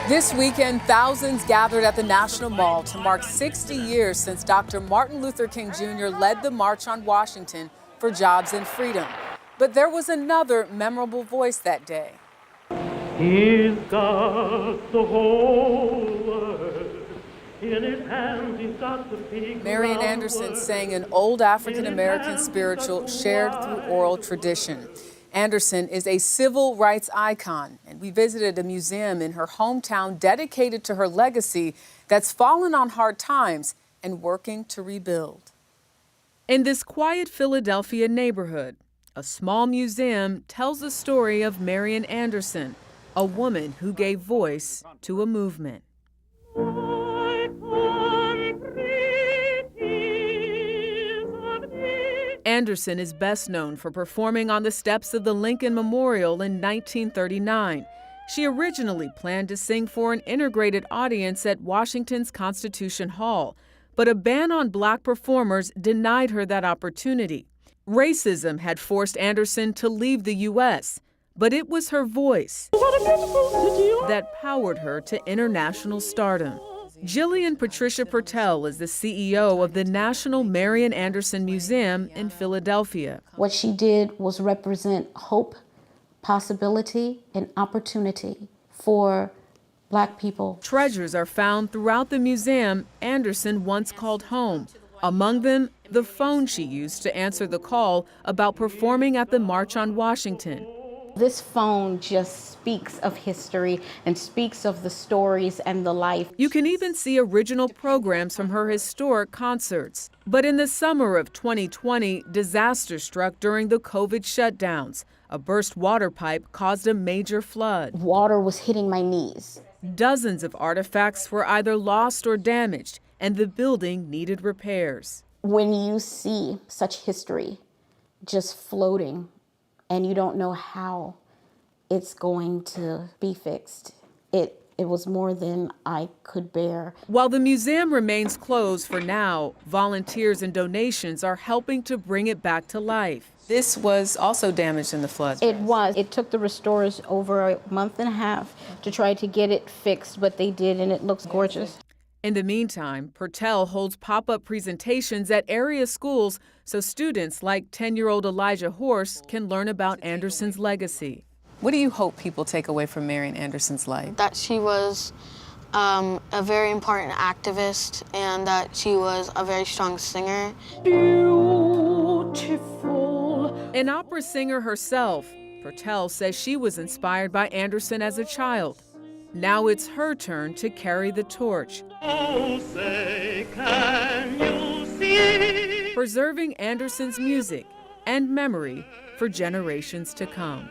This weekend, thousands gathered at the National Mall to mark 60 years since Dr. Martin Luther King Jr. led the March on Washington for Jobs and Freedom. But there was another memorable voice that day. He's got the whole world in his hands. He's got the big Marian Anderson sang an old African-American spiritual shared through oral tradition. Anderson is a civil rights icon, and we visited a museum in her hometown dedicated to her legacy that's fallen on hard times and working to rebuild. In this quiet Philadelphia neighborhood, a small museum tells the story of Marian Anderson, a woman who gave voice to a movement. Anderson is best known for performing on the steps of the Lincoln Memorial in 1939. She originally planned to sing for an integrated audience at Washington's Constitution Hall, but a ban on black performers denied her that opportunity. Racism had forced Anderson to leave the U.S., but it was her voice that powered her to international stardom. Jillian Patricia Pertell is the CEO of the National Marian Anderson Museum in Philadelphia. What she did was represent hope, possibility, and opportunity for Black people. Treasures are found throughout the museum Anderson once called home. Among them, the phone she used to answer the call about performing at the March on Washington. This phone just speaks of history and speaks of the stories and the life. You can even see original programs from her historic concerts. But in the summer of 2020, disaster struck during the COVID shutdowns. A burst water pipe caused a major flood. Water was hitting my knees. Dozens of artifacts were either lost or damaged, and the building needed repairs. When you see such history just floating, and you don't know how it's going to be fixed, it was more than I could bear. While the museum remains closed for now, volunteers and donations are helping to bring it back to life. This was also damaged in the flood. It was. It took the restorers over a month and a half to try to get it fixed, but they did, and it looks gorgeous. In the meantime, Pertell holds pop-up presentations at area schools so students like 10-year-old Elijah Horse can learn about Anderson's legacy. What do you hope people take away from Marian Anderson's life? That she was a very important activist and that she was a very strong singer. Beautiful. An opera singer herself, Pertell says she was inspired by Anderson as a child. Now it's her turn to carry the torch. Oh, say, can you see? Preserving Anderson's music and memory for generations to come.